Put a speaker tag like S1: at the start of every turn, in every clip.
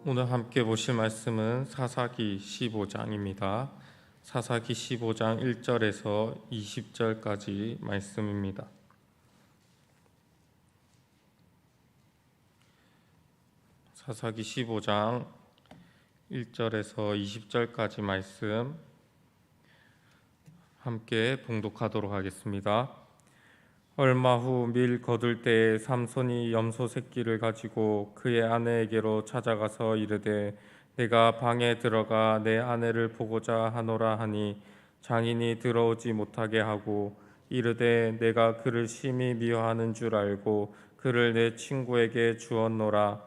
S1: 오늘 함께 보실 말씀은 사사기 15장입니다. 사사기 15장 1절에서 20절까지 말씀입니다. 사사기 15장 1절에서 20절까지 말씀 함께 봉독하도록 하겠습니다. 얼마 후 밀 거둘 때에 삼손이 염소 새끼를 가지고 그의 아내에게로 찾아가서 이르되 내가 방에 들어가 내 아내를 보고자 하노라 하니 장인이 들어오지 못하게 하고 이르되 내가 그를 심히 미워하는 줄 알고 그를 내 친구에게 주었노라.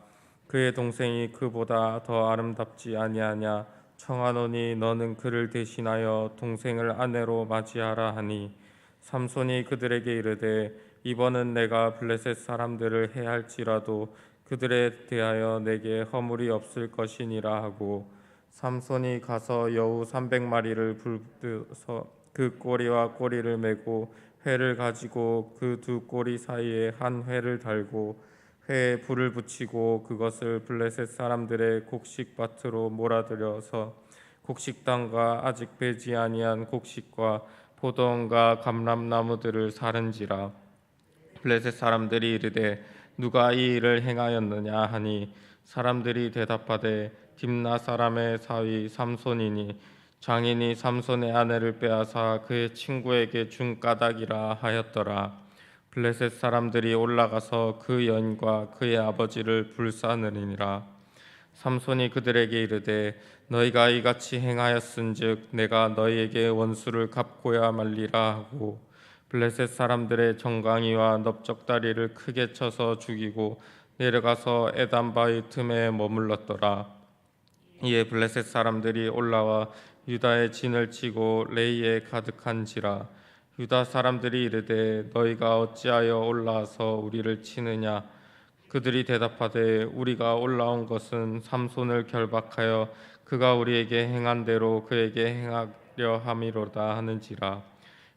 S1: 그의 동생이 그보다 더 아름답지 아니하냐. 청하노니 너는 그를 대신하여 동생을 아내로 맞이하라 하니 삼손이 그들에게 이르되 이번은 내가 블레셋 사람들을 해할지라도 그들에 대하여 내게 허물이 없을 것이니라 하고 삼손이 가서 여우 300마리를 불러서 그 꼬리와 꼬리를 메고 회를 가지고 그 두 꼬리 사이에 한 회를 달고 회에 불을 붙이고 그것을 블레셋 사람들의 곡식밭으로 몰아들여서 곡식당과 아직 배지 아니한 곡식과 포도원과 감람나무들을 사른지라. 블레셋 사람들이 이르되 누가 이 일을 행하였느냐 하니 사람들이 대답하되 딥나 사람의 사위 삼손이니 장인이 삼손의 아내를 빼앗아 그의 친구에게 준 까닭이라 하였더라. 블레셋 사람들이 올라가서 그 여인과 그의 아버지를 불사느니라. 삼손이 그들에게 이르되 너희가 이같이 행하였은즉 내가 너희에게 원수를 갚고야 말리라 하고 블레셋 사람들의 정강이와 넓적다리를 크게 쳐서 죽이고 내려가서 에단 바위 틈에 머물렀더라. 이에 블레셋 사람들이 올라와 유다의 진을 치고 레이에 가득한지라. 유다 사람들이 이르되 너희가 어찌하여 올라와서 우리를 치느냐. 그들이 대답하되 우리가 올라온 것은 삼손을 결박하여 그가 우리에게 행한 대로 그에게 행하려 함이로다 하는지라.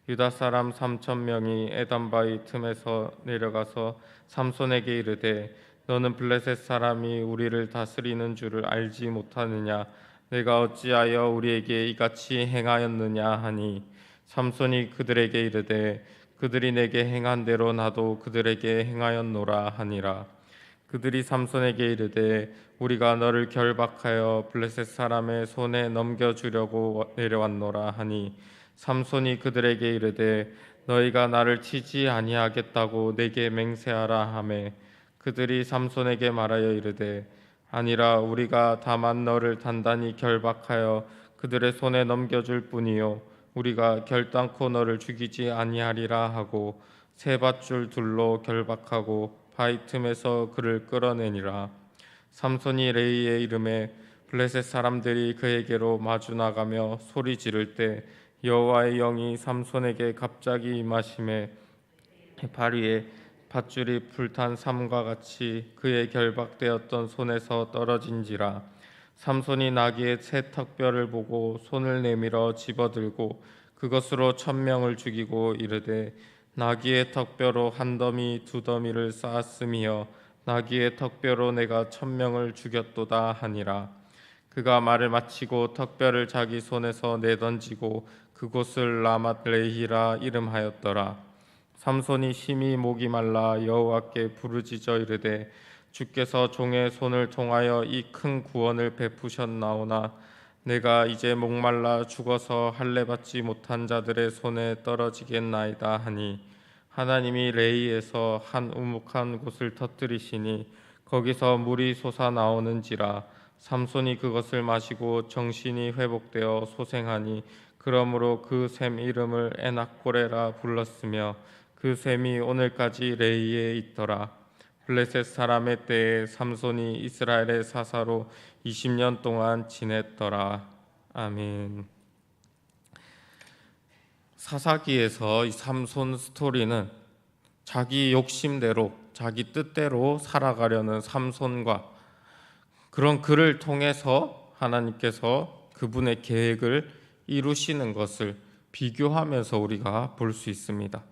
S1: 유다 사람 3,000명이 에단바위 틈에서 내려가서 삼손에게 이르되 너는 블레셋 사람이 우리를 다스리는 줄을 알지 못하느냐. 내가 어찌하여 우리에게 이같이 행하였느냐 하니 삼손이 그들에게 이르되 그들이 내게 행한 대로 나도 그들에게 행하였노라 하니라. 그들이 삼손에게 이르되 우리가 너를 결박하여 블레셋 사람의 손에 넘겨주려고 내려왔노라 하니 삼손이 그들에게 이르되 너희가 나를 치지 아니하겠다고 내게 맹세하라 하매 그들이 삼손에게 말하여 이르되 아니라 우리가 다만 너를 단단히 결박하여 그들의 손에 넘겨줄 뿐이요 우리가 결단코 너를 죽이지 아니하리라 하고 세 밧줄 둘로 결박하고 바위 틈에서 그를 끌어내니라. 삼손이 레이의 이름에 블레셋 사람들이 그에게로 마주 나가며 소리 지를 때 여호와의 영이 삼손에게 갑자기 임하심에 발 위에 밧줄이 불탄 삼과 같이 그의 결박되었던 손에서 떨어진지라. 삼손이 나귀의 새 턱뼈를 보고 손을 내밀어 집어들고 그것으로 1,000명을 죽이고 이르되 나귀의 턱뼈로 한 더미 두 더미를 쌓았으며 나귀의 턱뼈로 내가 1,000명을 죽였도다 하니라. 그가 말을 마치고 턱뼈를 자기 손에서 내던지고 그곳을 라맛 레히라 이름하였더라. 삼손이 심히 목이 말라 여호와께 부르짖어 이르되 주께서 종의 손을 통하여 이 큰 구원을 베푸셨나오나 내가 이제 목말라 죽어서 할례 받지 못한 자들의 손에 떨어지겠나이다 하니 하나님이 레이에서 한 우묵한 곳을 터뜨리시니 거기서 물이 솟아 나오는지라. 삼손이 그것을 마시고 정신이 회복되어 소생하니 그러므로 그 샘 이름을 에낙고레라 불렀으며 그 샘이 오늘까지 레이에 있더라. 블레셋 사람의 때에 삼손이 이스라엘의 사사로 20년 동안 지냈더라. 아멘. 사사기에서 이 삼손 스토리는 자기 욕심대로 자기 뜻대로 살아가려는 삼손과 그런 그를 통해서 하나님께서 그분의 계획을 이루시는 것을 비교하면서 우리가 볼 수 있습니다.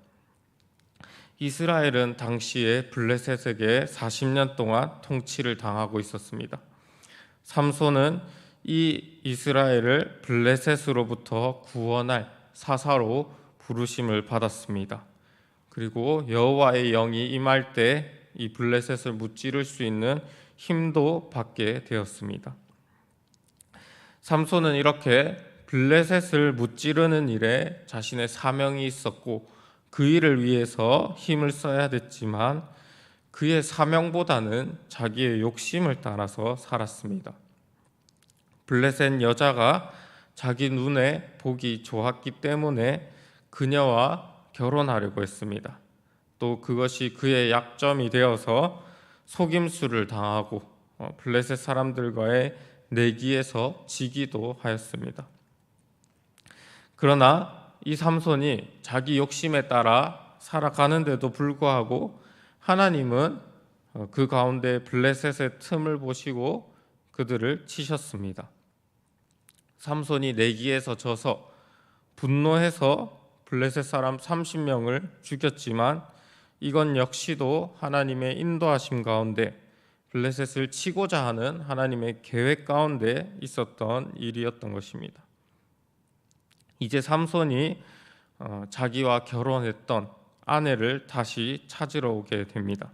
S1: 이스라엘은 당시에 블레셋에게 40년 동안 통치를 당하고 있었습니다. 삼손은 이 이스라엘을 블레셋으로부터 구원할 사사로 부르심을 받았습니다. 그리고 여호와의 영이 임할 때 이 블레셋을 무찌를 수 있는 힘도 받게 되었습니다. 삼손은 이렇게 블레셋을 무찌르는 일에 자신의 사명이 있었고 그 일을 위해서 힘을 써야 됐지만 그의 사명보다는 자기의 욕심을 따라서 살았습니다. 블레셋 여자가 자기 눈에 보기 좋았기 때문에 그녀와 결혼하려고 했습니다. 또 그것이 그의 약점이 되어서 속임수를 당하고 블레셋 사람들과의 내기에서 지기도 하였습니다. 그러나 이 삼손이 자기 욕심에 따라 살아가는데도 불구하고 하나님은 그 가운데 블레셋의 틈을 보시고 그들을 치셨습니다. 삼손이 내기에서 져서 분노해서 블레셋 사람 30명을 죽였지만 이건 역시도 하나님의 인도하심 가운데 블레셋을 치고자 하는 하나님의 계획 가운데 있었던 일이었던 것입니다. 이제 삼손이 자기와 결혼했던 아내를 다시 찾으러 오게 됩니다.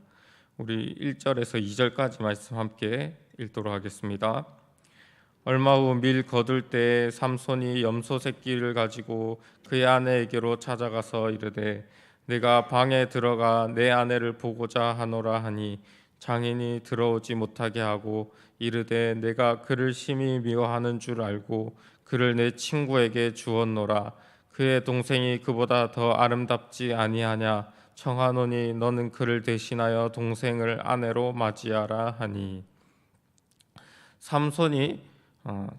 S1: 우리 1절에서 2절까지 말씀 함께 읽도록 하겠습니다. 얼마 후 밀 거둘 때에 삼손이 염소 새끼를 가지고 그의 아내에게로 찾아가서 이르되 내가 방에 들어가 내 아내를 보고자 하노라 하니 장인이 들어오지 못하게 하고 이르되 내가 그를 심히 미워하는 줄 알고 그를 내 친구에게 주었노라. 그의 동생이 그보다 더 아름답지 아니하냐. 청하노니 너는 그를 대신하여 동생을 아내로 맞이하라 하니. 삼손이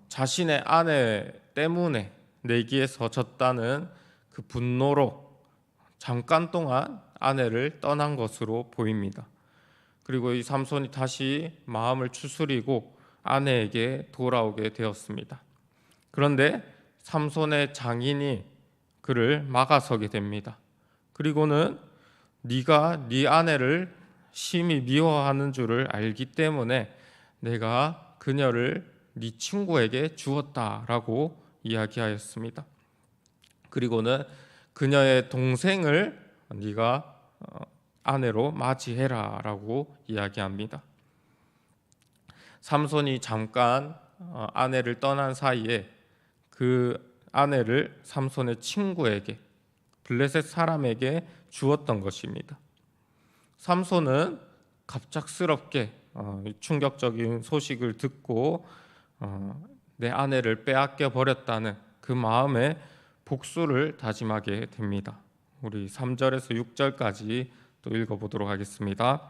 S1: 자신의 아내 때문에 내기에서 졌다는 그 분노로 잠깐 동안 아내를 떠난 것으로 보입니다. 그리고 이 삼손이 다시 마음을 추스리고 아내에게 돌아오게 되었습니다. 그런데 삼손의 장인이 그를 막아서게 됩니다. 그리고는 네가 네 아내를 심히 미워하는 줄을 알기 때문에 내가 그녀를 네 친구에게 주었다라고 이야기하였습니다. 그리고는 그녀의 동생을 네가 아내로 맞이해라라고 이야기합니다. 삼손이 잠깐 아내를 떠난 사이에 그 아내를 삼손의 친구에게 블레셋 사람에게 주었던 것입니다. 삼손은 갑작스럽게 충격적인 소식을 듣고 내 아내를 빼앗겨 버렸다는 그 마음에 복수를 다짐하게 됩니다. 우리 3절에서 6절까지 또 읽어보도록 하겠습니다.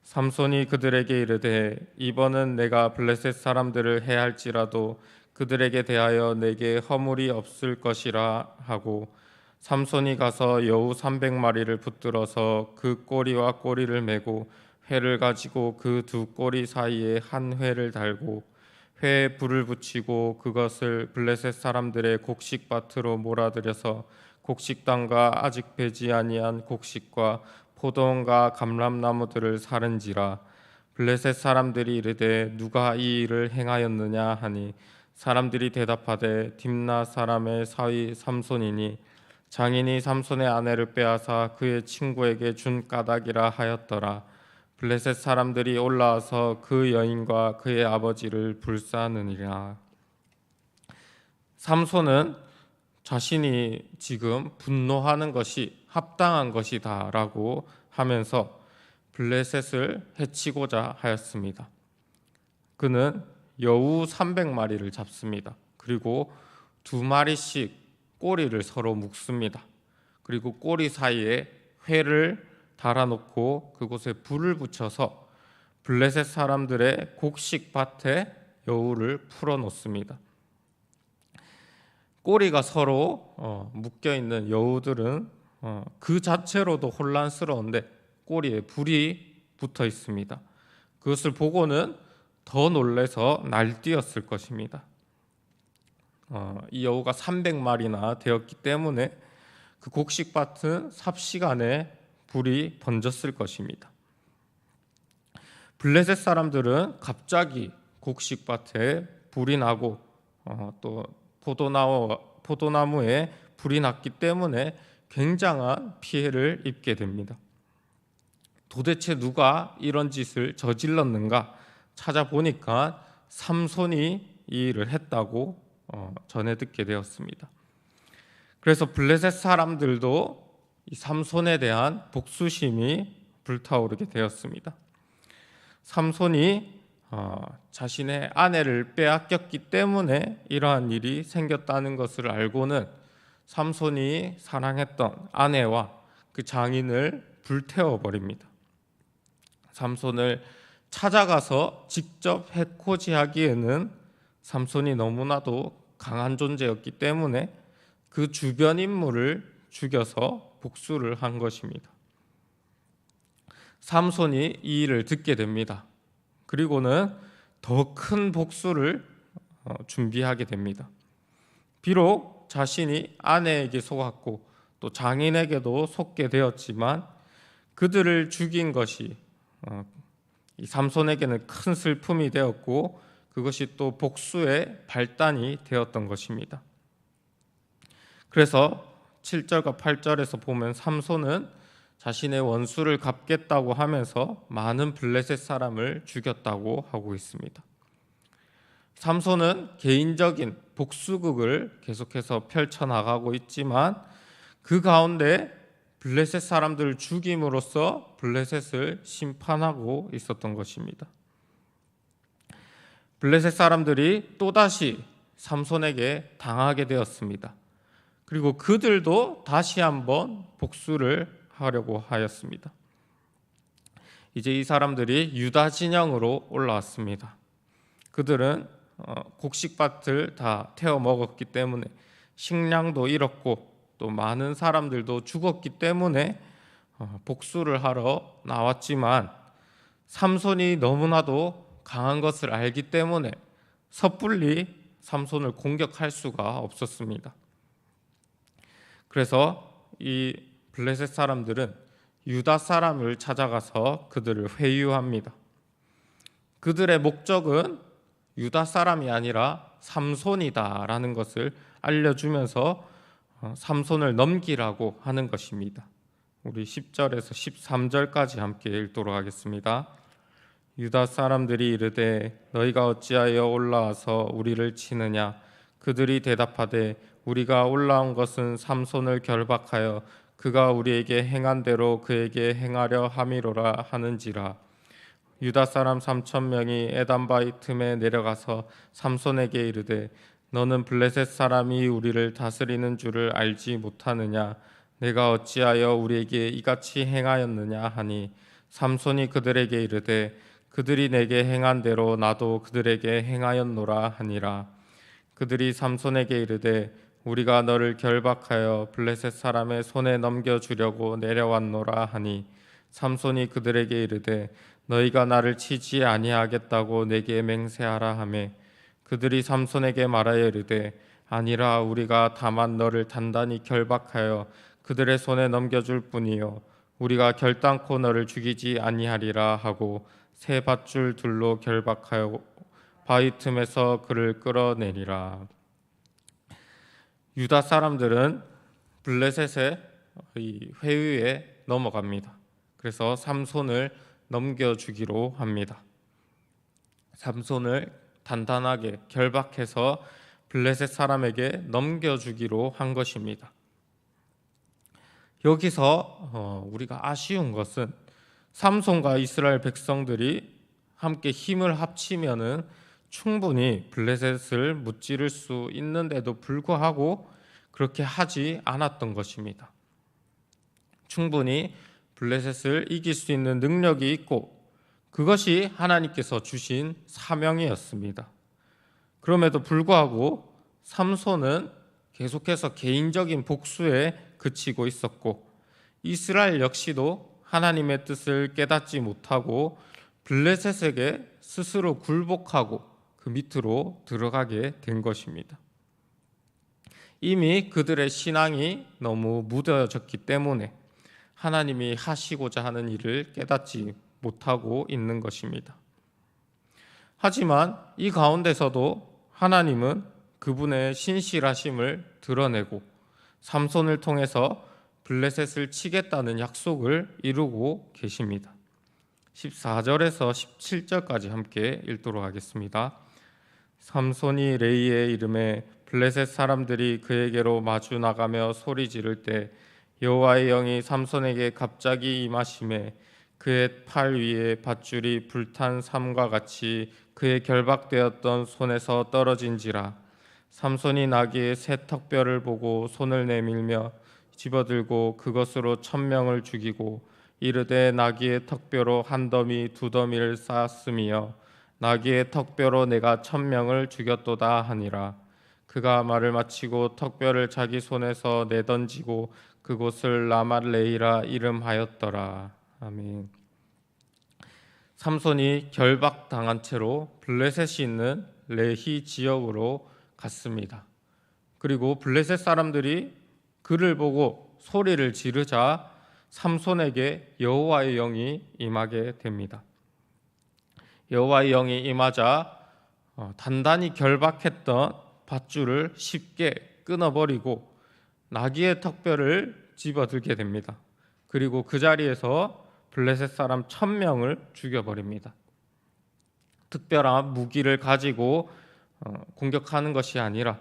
S1: 삼손이 그들에게 이르되 이번은 내가 블레셋 사람들을 해할지라도 그들에게 대하여 내게 허물이 없을 것이라 하고 삼손이 가서 여우 300마리를 붙들어서 그 꼬리와 꼬리를 메고 회를 가지고 그 두 꼬리 사이에 한 회를 달고 회에 불을 붙이고 그것을 블레셋 사람들의 곡식밭으로 몰아들여서 곡식당과 아직 배지 아니한 곡식과 포도원과 감람나무들을 사른지라. 블레셋 사람들이 이르되 누가 이 일을 행하였느냐 하니 사람들이 대답하되 딥나 사람의 사위 삼손이니 장인이 삼손의 아내를 빼앗아 그의 친구에게 준 까닭이라 하였더라. 블레셋 사람들이 올라와서 그 여인과 그의 아버지를 불사하느니라. 삼손은 자신이 지금 분노하는 것이 합당한 것이다라고 하면서 블레셋을 해치고자 하였습니다. 그는 여우 300마리를 잡습니다. 그리고 2마리씩 꼬리를 서로 묶습니다. 그리고 꼬리 사이에 회를 달아놓고 그곳에 불을 붙여서 블레셋 사람들의 곡식밭에 여우를 풀어놓습니다. 꼬리가 서로 묶여있는 여우들은 그 자체로도 혼란스러운데 꼬리에 불이 붙어 있습니다. 그것을 보고는 더 놀라서 날뛰었을 것입니다. 이 여우가 300마리나 되었기 때문에 그 곡식밭은 삽시간에 불이 번졌을 것입니다. 블레셋 사람들은 갑자기 곡식밭에 불이 나고 또 포도나무에 불이 났기 때문에 굉장한 피해를 입게 됩니다. 도대체 누가 이런 짓을 저질렀는가 찾아보니까 삼손이 이 일을 했다고 전해 듣게 되었습니다. 그래서 블레셋 사람들도 이 삼손에 대한 복수심이 불타오르게 되었습니다. 삼손이 자신의 아내를 빼앗겼기 때문에 이러한 일이 생겼다는 것을 알고는 삼손이 사랑했던 아내와 그 장인을 불태워 버립니다. 삼손을 찾아가서 직접 해코지하기에는 삼손이 너무나도 강한 존재였기 때문에 그 주변 인물을 죽여서 복수를 한 것입니다. 삼손이 이 일을 듣게 됩니다. 그리고는 더 큰 복수를 준비하게 됩니다. 비록 자신이 아내에게 속았고 또 장인에게도 속게 되었지만 그들을 죽인 것이 이 삼손에게는 큰 슬픔이 되었고 그것이 또 복수의 발단이 되었던 것입니다. 그래서 7절과 8절에서 보면 삼손은 자신의 원수를 갚겠다고 하면서 많은 블레셋 사람을 죽였다고 하고 있습니다. 삼손은 개인적인 복수극을 계속해서 펼쳐나가고 있지만 그 가운데 블레셋 사람들을 죽임으로써 블레셋을 심판하고 있었던 것입니다. 블레셋 사람들이 또다시 삼손에게 당하게 되었습니다. 그리고 그들도 다시 한번 복수를 하려고 하였습니다. 이제 이 사람들이 유다 진영으로 올라왔습니다. 그들은 곡식밭을 다 태워 먹었기 때문에 식량도 잃었고 또 많은 사람들도 죽었기 때문에 복수를 하러 나왔지만 삼손이 너무나도 강한 것을 알기 때문에 섣불리 삼손을 공격할 수가 없었습니다. 그래서 이 블레셋 사람들은 유다 사람을 찾아가서 그들을 회유합니다. 그들의 목적은 유다 사람이 아니라 삼손이다라는 것을 알려주면서 삼손을 넘기라고 하는 것입니다. 우리 10절에서 13절까지 함께 읽도록 하겠습니다. 유다 사람들이 이르되 너희가 어찌하여 올라와서 우리를 치느냐? 그들이 대답하되 우리가 올라온 것은 삼손을 결박하여 그가 우리에게 행한 대로 그에게 행하려 함이로라 하는지라. 유다 사람 3,000명이 에담바위 틈에 내려가서 삼손에게 이르되 너는 블레셋 사람이 우리를 다스리는 줄을 알지 못하느냐? 내가 어찌하여 우리에게 이같이 행하였느냐 하니 삼손이 그들에게 이르되 그들이 내게 행한 대로 나도 그들에게 행하였노라 하니라. 그들이 삼손에게 이르되 우리가 너를 결박하여 블레셋 사람의 손에 넘겨주려고 내려왔노라 하니 삼손이 그들에게 이르되 너희가 나를 치지 아니하겠다고 내게 맹세하라 하매 그들이 삼손에게 말하여 이르되 아니라 우리가 다만 너를 단단히 결박하여 그들의 손에 넘겨줄 뿐이요 우리가 결단코 너를 죽이지 아니하리라 하고 새 밧줄 둘로 결박하여 바위 틈에서 그를 끌어내리라. 유다 사람들은 블레셋의 회유에 넘어갑니다. 그래서 삼손을 넘겨주기로 합니다. 삼손을 단단하게 결박해서 블레셋 사람에게 넘겨주기로 한 것입니다. 여기서 우리가 아쉬운 것은 삼손과 이스라엘 백성들이 함께 힘을 합치면은 충분히 블레셋을 무찌를 수 있는데도 불구하고 그렇게 하지 않았던 것입니다. 충분히 블레셋을 이길 수 있는 능력이 있고 그것이 하나님께서 주신 사명이었습니다. 그럼에도 불구하고 삼손은 계속해서 개인적인 복수에 그치고 있었고 이스라엘 역시도 하나님의 뜻을 깨닫지 못하고 블레셋에게 스스로 굴복하고 그 밑으로 들어가게 된 것입니다. 이미 그들의 신앙이 너무 무뎌졌기 때문에 하나님이 하시고자 하는 일을 깨닫지 못하고 있는 것입니다. 하지만 이 가운데서도 하나님은 그분의 신실하심을 드러내고 삼손을 통해서 블레셋을 치겠다는 약속을 이루고 계십니다. 14절에서 17절까지 함께 읽도록 하겠습니다. 삼손이 레이의 이름에 블레셋 사람들이 그에게로 마주 나가며 소리 지를 때 여호와의 영이 삼손에게 갑자기 임하심에 그의 팔 위에 밧줄이 불탄 삼과 같이 그의 결박되었던 손에서 떨어진지라. 삼손이 나귀의 새 턱뼈를 보고 손을 내밀며 집어들고 그것으로 1000명을 죽이고 이르되 나귀의 턱뼈로 한 더미 두 더미를 쌓았으며 나귀의 턱뼈로 내가 1000명을 죽였도다 하니라. 그가 말을 마치고 턱뼈를 자기 손에서 내던지고 그곳을 라말레이라 이름하였더라. 아멘. 삼손이 결박당한 채로 블레셋이 있는 레히 지역으로 갔습니다. 그리고 블레셋 사람들이 그를 보고 소리를 지르자 삼손에게 여호와의 영이 임하게 됩니다. 여호와의 영이 임하자 단단히 결박했던 밧줄을 쉽게 끊어버리고 나귀의 턱뼈를 집어들게 됩니다. 그리고 그 자리에서 블레셋 사람 1000명을 죽여버립니다. 특별한 무기를 가지고 공격하는 것이 아니라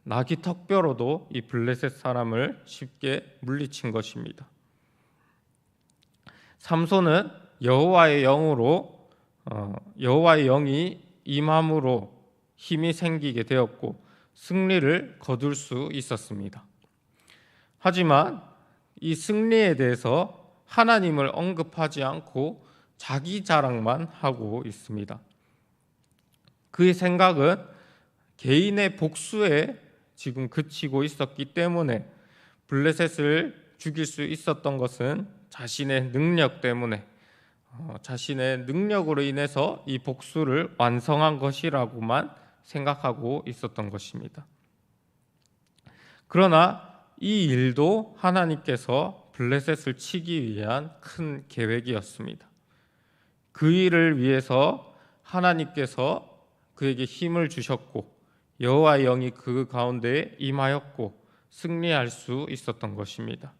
S1: 나귀 턱뼈로도 이 블레셋 사람을 쉽게 물리친 것입니다. 삼손은 여호와의 영이 임함으로 힘이 생기게 되었고 승리를 거둘 수 있었습니다. 하지만 이 승리에 대해서 하나님을 언급하지 않고 자기 자랑만 하고 있습니다. 그의 생각은 개인의 복수에 지금 그치고 있었기 때문에 블레셋을 죽일 수 있었던 것은 자신의 능력 때문에 자신의 능력으로 인해서 이 복수를 완성한 것이라고만 생각하고 있었던 것입니다. 그러나 이 일도 하나님께서 블레셋을 치기 위한 큰 계획이었습니다. 그 일을 위해서 하나님께서 그에게 힘을 주셨고 여호와의 영이 그 가운데에 임하였고 승리할 수 있었던 것입니다.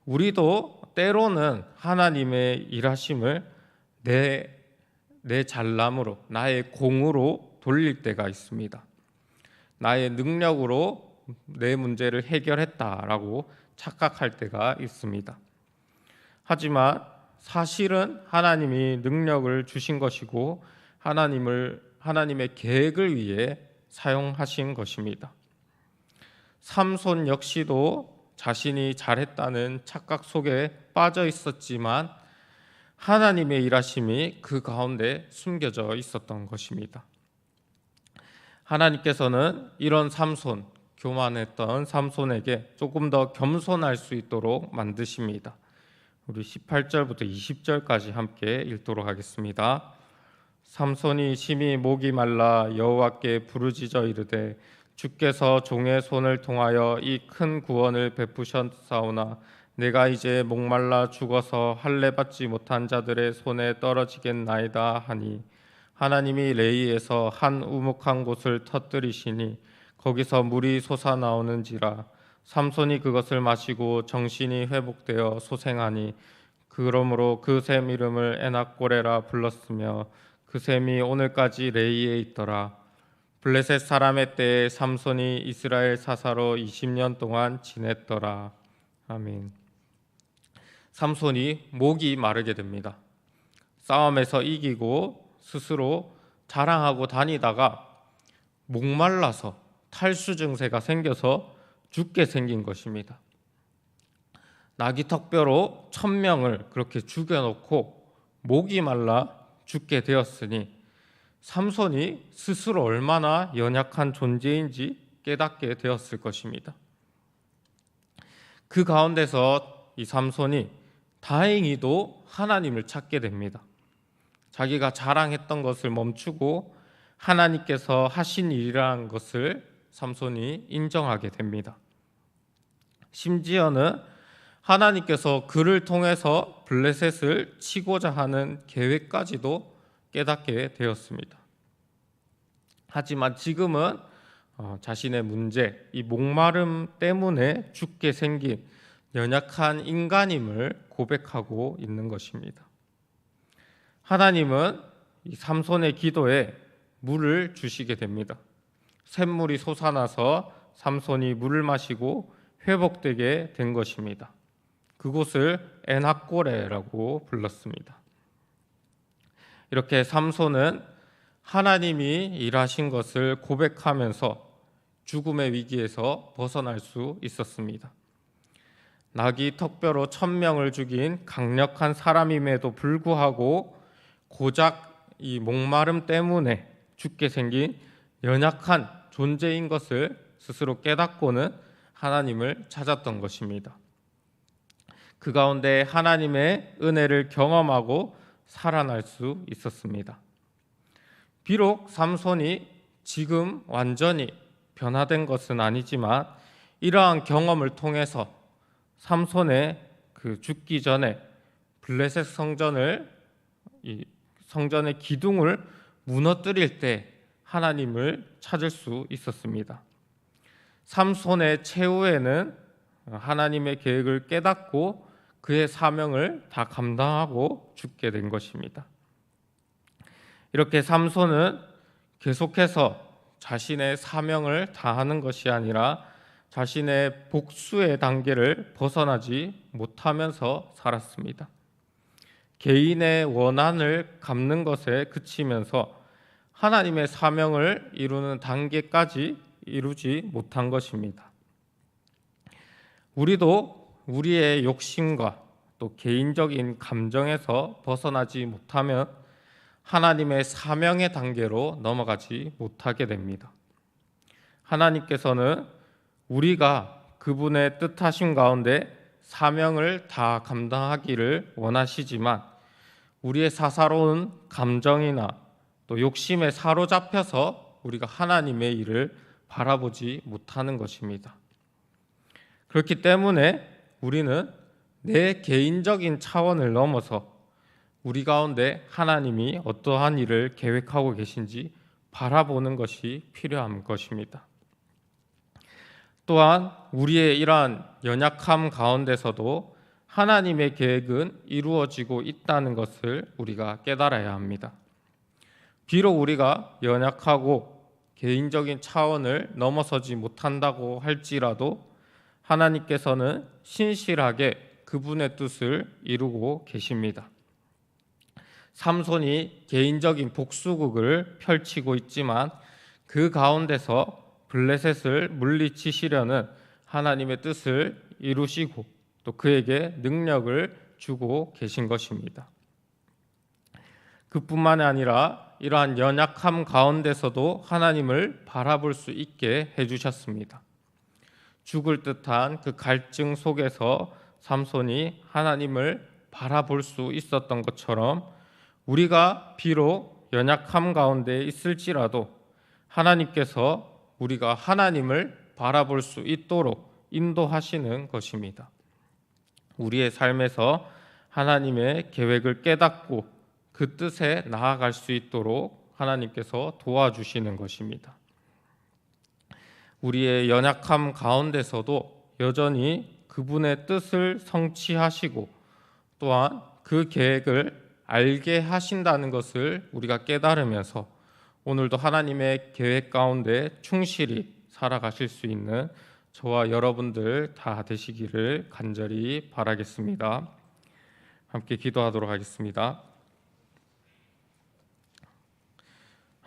S1: 우리도 때로는 하나님의 일하심을 내 잘남으로 나의 공으로 돌릴 때가 있습니다. 나의 능력으로 내 문제를 해결했다라고 착각할 때가 있습니다. 하지만 사실은 하나님이 능력을 주신 것이고 하나님의 계획을 위해 사용하신 것입니다. 삼손 역시도 자신이 잘했다는 착각 속에 빠져 있었지만 하나님의 일하심이 그 가운데 숨겨져 있었던 것입니다. 하나님께서는 이런 교만했던 삼손에게 조금 더 겸손할 수 있도록 만드십니다. 우리 18절부터 20절까지 함께 읽도록 하겠습니다. 삼손이 심히 목이 말라 여호와께 부르짖어 이르되 주께서 종의 손을 통하여 이 큰 구원을 베푸셨사오나 내가 이제 목말라 죽어서 할례 받지 못한 자들의 손에 떨어지겠나이다 하니 하나님이 레이에서 한 우묵한 곳을 터뜨리시니 거기서 물이 솟아나오는지라 삼손이 그것을 마시고 정신이 회복되어 소생하니 그러므로 그 샘 이름을 에낙고레라 불렀으며 그 샘이 오늘까지 레이에 있더라. 블레셋 사람의 때에 삼손이 이스라엘 사사로 20년 동안 지냈더라. 아멘. 삼손이 목이 마르게 됩니다. 싸움에서 이기고 스스로 자랑하고 다니다가 목말라서 탈수 증세가 생겨서 죽게 생긴 것입니다. 나귀 턱뼈로 1000명을 그렇게 죽여놓고 목이 말라 죽게 되었으니 삼손이 스스로 얼마나 연약한 존재인지 깨닫게 되었을 것입니다. 그 가운데서 이 삼손이 다행히도 하나님을 찾게 됩니다. 자기가 자랑했던 것을 멈추고 하나님께서 하신 일이라는 것을 삼손이 인정하게 됩니다. 심지어는 하나님께서 그를 통해서 블레셋을 치고자 하는 계획까지도 깨닫게 되었습니다. 하지만 지금은 자신의 문제, 이 목마름 때문에 죽게 생긴 연약한 인간임을 고백하고 있는 것입니다. 하나님은 이 삼손의 기도에 물을 주시게 됩니다. 샘물이 솟아나서 삼손이 물을 마시고 회복되게 된 것입니다. 그곳을 엔하꼬레라고 불렀습니다. 이렇게 삼손은 하나님이 일하신 것을 고백하면서 죽음의 위기에서 벗어날 수 있었습니다. 낙이 턱뼈로 1000명을 죽인 강력한 사람임에도 불구하고 고작 이 목마름 때문에 죽게 생긴 연약한 존재인 것을 스스로 깨닫고는 하나님을 찾았던 것입니다. 그 가운데 하나님의 은혜를 경험하고 살아날 수 있었습니다. 비록 삼손이 지금 완전히 변화된 것은 아니지만 이러한 경험을 통해서 삼손의 그 죽기 전에 블레셋 성전의 기둥을 무너뜨릴 때 하나님을 찾을 수 있었습니다. 삼손의 최후에는 하나님의 계획을 깨닫고 그의 사명을 다 감당하고 죽게 된 것입니다. 이렇게 삼손은 계속해서 자신의 사명을 다하는 것이 아니라 자신의 복수의 단계를 벗어나지 못하면서 살았습니다. 개인의 원한을 갚는 것에 그치면서 하나님의 사명을 이루는 단계까지 이루지 못한 것입니다. 우리도 우리의 욕심과 또 개인적인 감정에서 벗어나지 못하면 하나님의 사명의 단계로 넘어가지 못하게 됩니다. 하나님께서는 우리가 그분의 뜻하심 가운데 사명을 다 감당하기를 원하시지만 우리의 사사로운 감정이나 또 욕심에 사로잡혀서 우리가 하나님의 일을 바라보지 못하는 것입니다. 그렇기 때문에 우리는 내 개인적인 차원을 넘어서 우리 가운데 하나님이 어떠한 일을 계획하고 계신지 바라보는 것이 필요한 것입니다. 또한 우리의 이러한 연약함 가운데서도 하나님의 계획은 이루어지고 있다는 것을 우리가 깨달아야 합니다. 비록 우리가 연약하고 개인적인 차원을 넘어서지 못한다고 할지라도 하나님께서는 신실하게 그분의 뜻을 이루고 계십니다. 삼손이 개인적인 복수극을 펼치고 있지만 그 가운데서 블레셋을 물리치시려는 하나님의 뜻을 이루시고 또 그에게 능력을 주고 계신 것입니다. 그뿐만 아니라 이러한 연약함 가운데서도 하나님을 바라볼 수 있게 해주셨습니다. 죽을 듯한 그 갈증 속에서 삼손이 하나님을 바라볼 수 있었던 것처럼 우리가 비록 연약함 가운데 있을지라도 하나님께서 우리가 하나님을 바라볼 수 있도록 인도하시는 것입니다. 우리의 삶에서 하나님의 계획을 깨닫고 그 뜻에 나아갈 수 있도록 하나님께서 도와주시는 것입니다. 우리의 연약함 가운데서도 여전히 그분의 뜻을 성취하시고 또한 그 계획을 알게 하신다는 것을 우리가 깨달으면서 오늘도 하나님의 계획 가운데 충실히 살아가실 수 있는 저와 여러분들 다 되시기를 간절히 바라겠습니다. 함께 기도하도록 하겠습니다.